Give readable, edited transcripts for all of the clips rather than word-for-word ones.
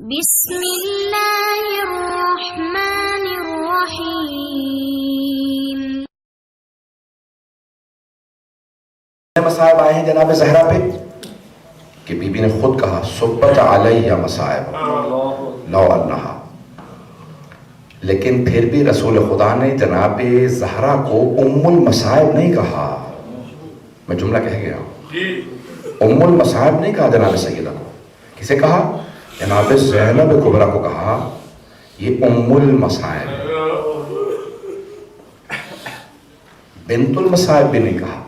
بسم اللہ الرحمن الرحیم۔ مصائب آئے ہیں جناب زہرا پہ کہ بی بی نے خود کہا صبت علیہ مصائب لو انہا، لیکن پھر بھی رسول خدا نے جناب زہرا کو ام المصائب نہیں کہا۔ میں جملہ کہہ گیا ہوں، ام المصائب نہیں کہا جناب سیدہ کو۔ کسے کہا؟ جناب زینب کبریٰ کو کہا یہ ام المصائب، بنت المصائب بھی نہیں کہا،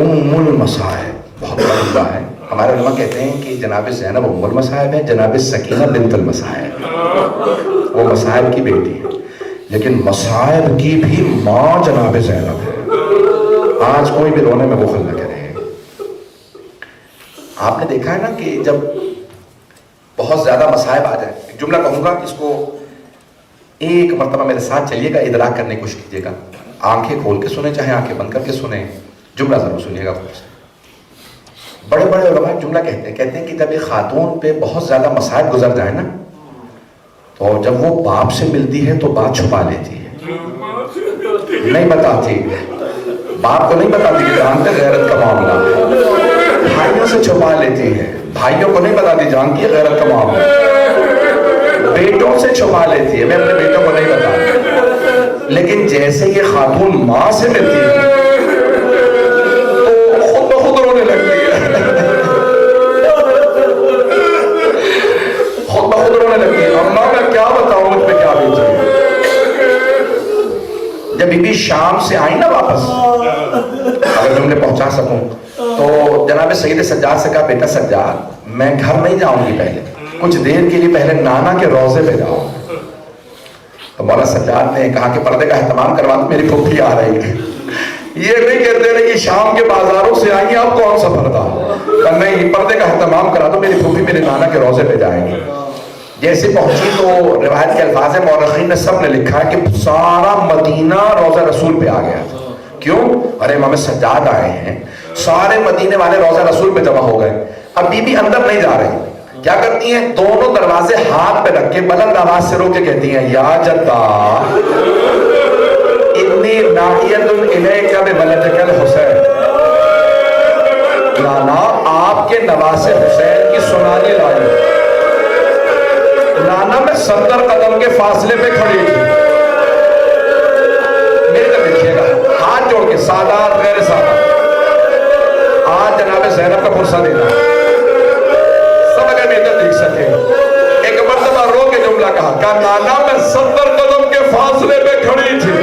ام المصائب۔ بہت بڑا جملہ ہے۔ ہمارے علماء کہتے ہیں کہ جناب زینب ام المصائب ہے، جناب سکینہ بنت المصائب، وہ مصائب کی بیٹی ہے، لیکن مصائب کی بھی ماں جناب زینب ہے۔ آج کوئی بھی رونے میں بخل نہ کرے۔ آپ نے دیکھا ہے نا کہ جب بہت زیادہ مصائب آ جائے، ایک جملہ کہوں گا، اس کو ایک مرتبہ میرے ساتھ چلیے گا، ادراک کرنے کی کوشش کیجیے گا، آنکھیں کھول کے سنیں چاہے آنکھیں بند کر کے سنیں، جملہ ضرور سنیے گا غور سے۔ بڑے بڑے علماء جملہ کہتے ہیں کہ جب ایک خاتون پہ بہت زیادہ مصائب گزر جائے نا، تو جب وہ باپ سے ملتی ہے تو بات چھپا لیتی ہے، نہیں بتاتی، باپ کو نہیں بتاتی کہ جانتے غیرت کا معاملہ ہے، بھائیوں سے چھپا لیتی ہے، بھائیوں کو نہیں بتاتی جانتی ہے غیرت کا معاملہ، بیٹوں سے چھپا لیتی ہے، میں اپنے بیٹوں کو نہیں بتاتی، لیکن جیسے یہ خاتون ماں سے ملتی ہے تو خود بخود رونے لگتی ہے، خود بخود رونے لگتی ہے، اماں میں کیا بتاؤں مجھ پہ کیا بیتی ہے۔ جب بی بی شام سے آئی نا واپس، اگر تم نے پہنچا سکوں تو جناب سید سجاد سے کہا بیٹا سجاد میں گھر نہیں جاؤں گی، پہلے کچھ دیر کے لیے پہلے نانا کے روضے پہ جاؤں۔ تو مولا سجاد نے کہا کہ پردے کا اہتمام کروا دو، میری پھوپھی آ رہی ہے۔ یہ نہیں کہتے رہے کہ شام کے بازاروں سے آئیں گے آپ کون سا پردہ، نہیں پردے کا اہتمام کرا دو، میری پھوپھی میرے نانا کے روضے پہ جائیں گے۔ جیسے پہنچی تو روایت کے الفاظ ہیں، مورخین نے سب نے لکھا ہے کہ سارا مدینہ روضہ رسول پہ آ گیا تھا۔ کیوں؟ ارے امام سجاد آئے ہیں، سارے مدینے والے روضہ رسول پہ جمع ہو گئے۔ اب بی بی اندر نہیں جا رہی، کیا کرتی ہیں؟ دونوں دروازے ہاتھ پہ رکھ کے بلند آواز سے رو کے کہتی ہیں یا جدہ انی ناحیت الیک بولدک الحسین، نانا آپ کے نواسے حسین کی سنانی لائی، نانا میں 70 قدم کے فاصلے پہ کھڑی تھی، میرے طرف دیکھیے گا، ہاتھ جوڑ کے، سادات غیر سادات، آج جناب زینب کا فرصہ دینا سب اگر میرے طرف دیکھ سکے۔ ایک مرتبہ رو کے جملہ کہا کہ نانا میں 70 قدم کے فاصلے پہ کھڑی تھی،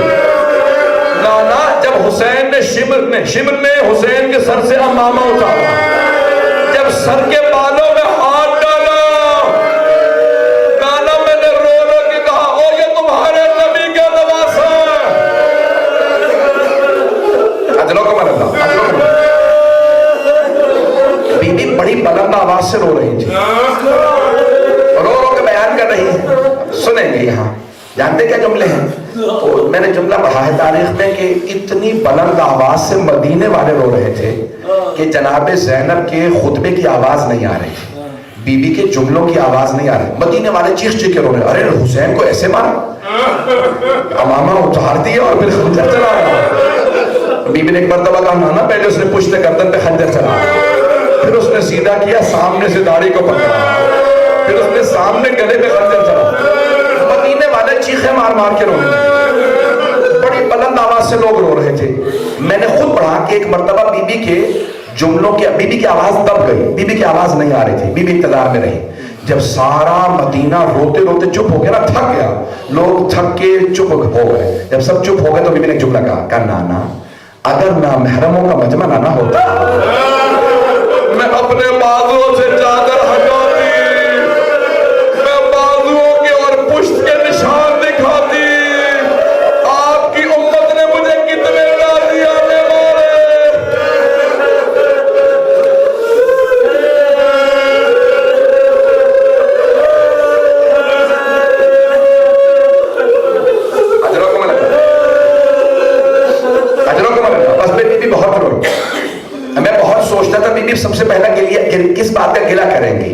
نانا جب حسین نے شمر نے حسین کے سر سے امامہ اتارا، جب سر کے بالوں میں ہاتھ ڈالا، نانا میں نے رو رو کے کہا او یہ تمہارے نبی کا نواسہ ہے۔ اجلو کو من اللہ، اجلو کو من اللہ۔ بی بی بڑی بلند آواز سے رو رہی تھی، رو رو کے بیان کر رہی ہے، سنیں گے یہاں۔ جانتے کیا جملے ہیں؟ تو میں نے جملہ پڑھا ہے تاریخ میں کہ اتنی بلند آواز سے مدینے والے رو رہے تھے کہ جناب زینب کے خطبے کی آواز نہیں آ رہی تھی، بی بی کے جملوں کی آواز نہیں آ رہی، مدینے والے چیخ چیخ کے رو رہے، ارے حسین کو ایسے مارا، امامہ اتار دیا اور پھر خنجر چلایا۔ بی بی نے ایک مرتبہ کہا نانا پہلے اس نے پشت گردن پہ خنجر چلایا، پھر اس نے سیدھا کیا، سامنے سے داڑھی کو پکڑا، پھر اس نے سامنے گلے پہ خنجر چلایا۔ مدینے والے چیخیں مار مار کے رو رہے تھے، بڑی بلند آواز سے لوگ رو رہے تھے۔ میں نے خود پڑھا کہ ایک مرتبہ بی بی کے جملوں کی، بی بی کی آواز دب گئی، بی بی کی آواز نہیں آ رہی تھی، بی بی اقتدار میں رہی۔ جب سارا مدینہ روتے روتے چپ ہو گیا نا، تھک گیا، لوگ تھک کے چپ ہو گئے، جب سب چپ ہو گئے تو بی بی نے ایک جملہ کہا کہ نانا اگر نامحرموں کا مجمع نہ ہوتا میں اپنے بازوؤں سے چادر ہٹاتی، میں بازوؤں کے اور پشت کے نشان دکھاتی، آپ کی امت نے مجھے کتنے تازیانے مارے۔ اجروں کو ملتا، اجروں کو ملتا، بس میں بی بی بہت روئی، میں بہت سوچتا تھا بی بی سب سے پہلا کس بات کا گلہ کریں گی،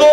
2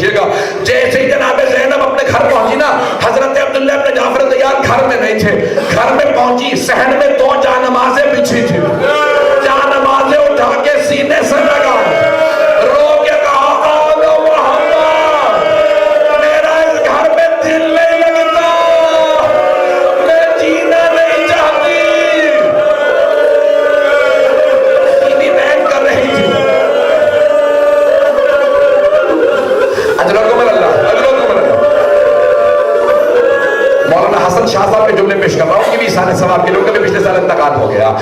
دیکھیے گا جیسے ہی جناب زینب اپنے گھر پہنچی نا حضرت عبداللہ ابن جعفر طیار گھر میں نہیں تھے گھر میں پہنچی صحن میں 2 جانمازیں بچھی تھی جانمازیں اٹھا کے سینے سے لگا رو کے کہا آل محمد میرا اس گھر میں دل نہیں لگتا میں جینا نہیں چاہتی بیوی بہن کر رہی تھی اجرکم اللہ اجرکم اللہ مولانا حسن شاہ صاحب کے جملے پیش کر رہا ہوں ان کی بھی سارے ثواب کے لوگ کا بھی پچھلے سال انتقال ہو گیا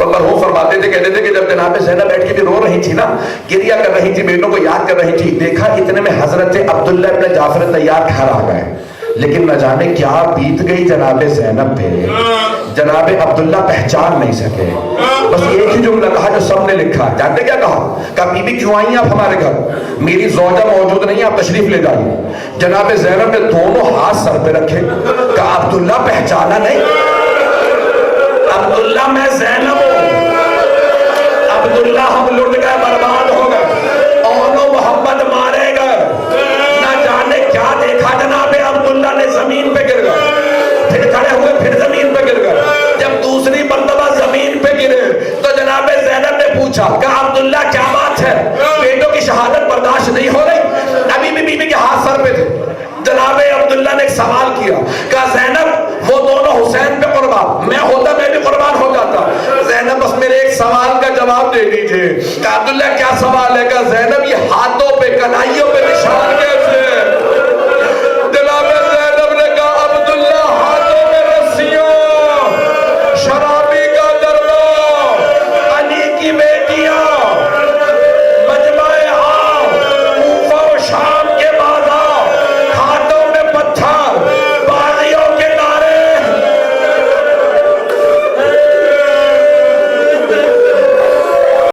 مرحوم فرماتے تھے کہتے تھے کہ جب جناب زینب بیٹھ کے بھی رو رہی تھی نا گریا کر رہی تھی بیٹوں کو یاد کر رہی تھی دیکھا اتنے میں حضرت عبداللہ ابن جعفر طیار گھر آ گئے لیکن نہ جانے کیا بیت گئی جناب زینب پہ جناب عبداللہ پہچان نہیں سکے بس ایک ہی جملہ کہا جو سب نے لکھا جانتے کیا کہا بی بی کیوں آئی آپ ہمارے گھر میری زوجہ موجود نہیں آپ تشریف لے جائیے جناب زینب نے دونوں ہاتھ سر پہ رکھے کہا عبداللہ پہچانا نہیں عبداللہ میں زینب ہوں عبداللہ ہم لٹ گئے برباد ہو گئے اونو محمد مارے گئے نہ جانے کیا دیکھا جناب عبداللہ نے زمین پہ گر گئے پھر کھڑے ہوئے پھر زمین پہ گر گئے جب دوسری مرتبہ زمین پہ گرے تو جناب زینب نے پوچھا کہ عبداللہ کیا بات ہے بیٹوں کی شہادت برداشت نہیں ہو رہی ابھی بھی بیوی کے ہاتھ سر پہ تھے جناب عبداللہ نے ایک سوال کیا کہا زینب وہ دونوں حسین پہ قربان میں ہوتا میں بھی قربان ہو جاتا زینب بس میرے ایک سوال کا جواب دے دیجئے کہ عبداللہ کیا سوال ہے کہ زینب یہ ہاتھ